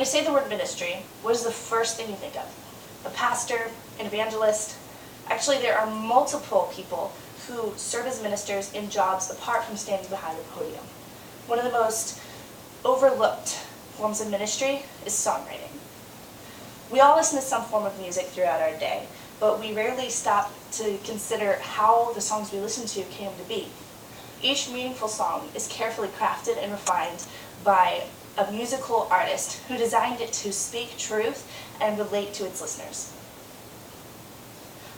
we say the word ministry, what is the first thing you think of? A pastor, an evangelist? Actually, there are multiple people who serve as ministers in jobs apart from standing behind the podium. One of the most overlooked forms of ministry is songwriting. We all listen to some form of music throughout our day, but we rarely stop to consider how the songs we listen to came to be. Each meaningful song is carefully crafted and refined by a musical artist who designed it to speak truth and relate to its listeners.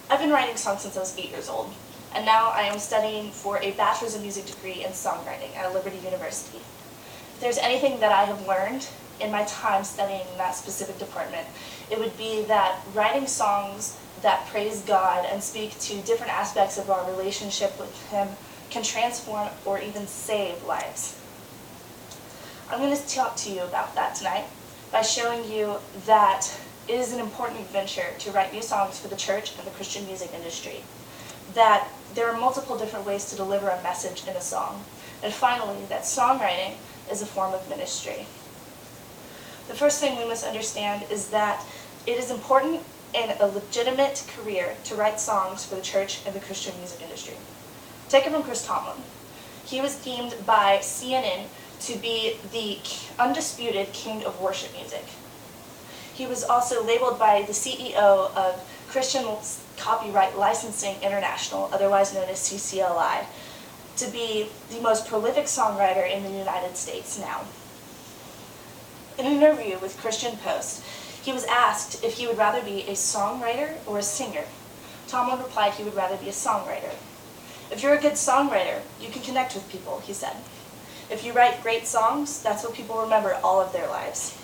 I've been writing songs since I was 8 years old, and now I am studying for a Bachelor's of Music degree in songwriting at Liberty University. If there's anything that I have learned in my time studying that specific department, it would be that writing songs that praise God and speak to different aspects of our relationship with Him can transform or even save lives. I'm going to talk to you about that tonight by showing you that it is an important venture to write new songs for the church and the Christian music industry, that there are multiple different ways to deliver a message in a song, and finally, that songwriting is a form of ministry. The first thing we must understand is that it is important and a legitimate career to write songs for the church and the Christian music industry. Take it from Chris Tomlin. He was deemed by CNN to be the undisputed king of worship music. He was also labeled by the CEO of Christian Copyright Licensing International, otherwise known as CCLI, to be the most prolific songwriter in the United States now. In an interview with Christian Post, he was asked if he would rather be a songwriter or a singer. Tomlin replied he would rather be a songwriter. If you're a good songwriter, you can connect with people, he said. If you write great songs, that's what people remember all of their lives.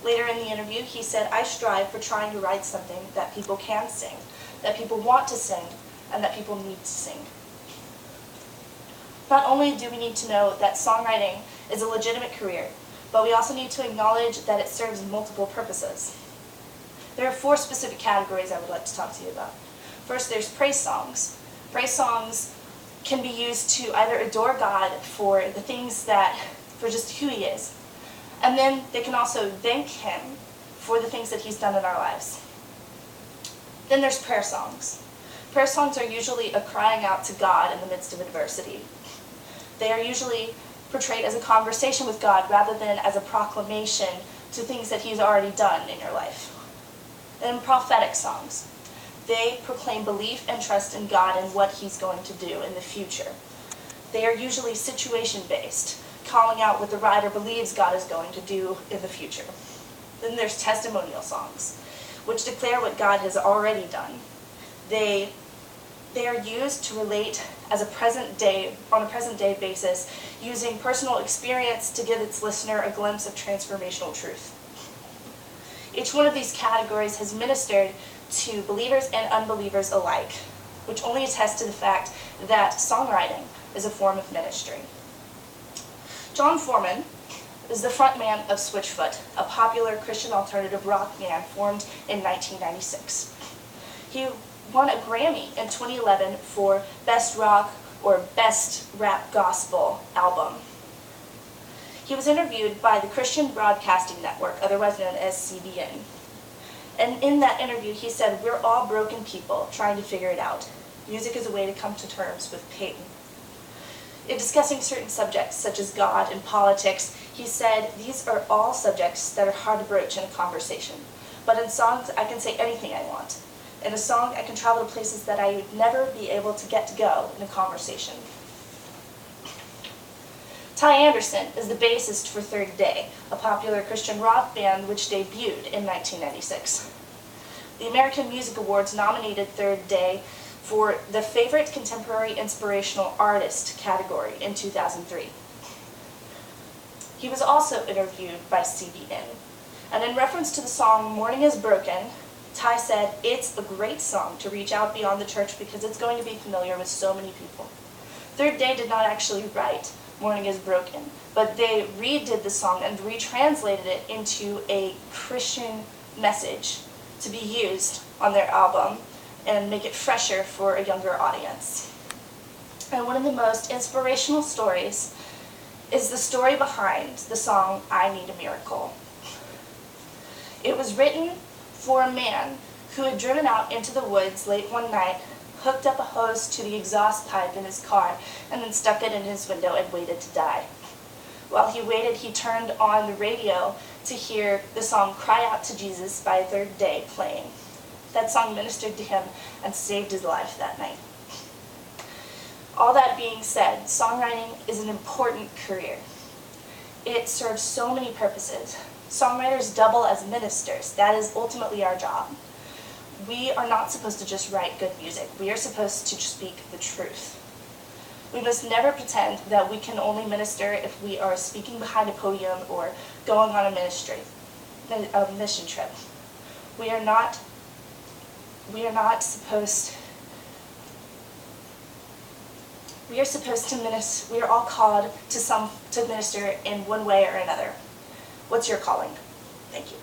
Later in the interview, he said, I strive for trying to write something that people can sing, that people want to sing, and that people need to sing. Not only do we need to know that songwriting is a legitimate career, but we also need to acknowledge that it serves multiple purposes. There are 4 specific categories I would like to talk to you about. First, there's praise songs. Praise songs can be used to either adore God for the things for just who He is. And then they can also thank Him for the things that He's done in our lives. Then there's prayer songs. Prayer songs are usually a crying out to God in the midst of adversity. They are usually portrayed as a conversation with God rather than as a proclamation to things that He's already done in your life. Then prophetic songs. They proclaim belief and trust in God and what He's going to do in the future. They are usually situation-based, calling out what the writer believes God is going to do in the future. Then there's testimonial songs, which declare what God has already done. They are used to relate on a present day basis, using personal experience to give its listener a glimpse of transformational truth. Each one of these categories has ministered to believers and unbelievers alike, which only attests to the fact that songwriting is a form of ministry. John Foreman is the frontman of Switchfoot, a popular Christian alternative rock band formed in 1996. He won a Grammy in 2011 for Best Rock or Best Rap Gospel Album. He was interviewed by the Christian Broadcasting Network, otherwise known as CBN. And in that interview, he said, "We're all broken people trying to figure it out. Music is a way to come to terms with pain." In discussing certain subjects, such as God and politics, he said, "These are all subjects that are hard to broach in a conversation. But in songs, I can say anything I want. In a song, I can travel to places that I would never be able to get to go in a conversation." Ty Anderson is the bassist for Third Day, a popular Christian rock band which debuted in 1996. The American Music Awards nominated Third Day for the Favorite Contemporary Inspirational Artist category in 2003. He was also interviewed by CBN, and in reference to the song Morning is Broken, Ty said, "It's a great song to reach out beyond the church because it's going to be familiar with so many people." Third Day did not actually write Morning is Broken, but they redid the song and retranslated it into a Christian message to be used on their album and make it fresher for a younger audience. And one of the most inspirational stories is the story behind the song I Need a Miracle. It was written for a man who had driven out into the woods late one night, hooked up a hose to the exhaust pipe in his car, and then stuck it in his window and waited to die. While he waited, he turned on the radio to hear the song Cry Out to Jesus by Third Day playing. That song ministered to him and saved his life that night. All that being said, songwriting is an important career. It serves so many purposes. Songwriters double as ministers. That is ultimately our job. We are not supposed to just write good music. We are supposed to speak the truth. We must never pretend that we can only minister if we are speaking behind a podium or going on a mission trip. We are not supposed. We are supposed to minister. We are all called to minister in one way or another. What's your calling? Thank you.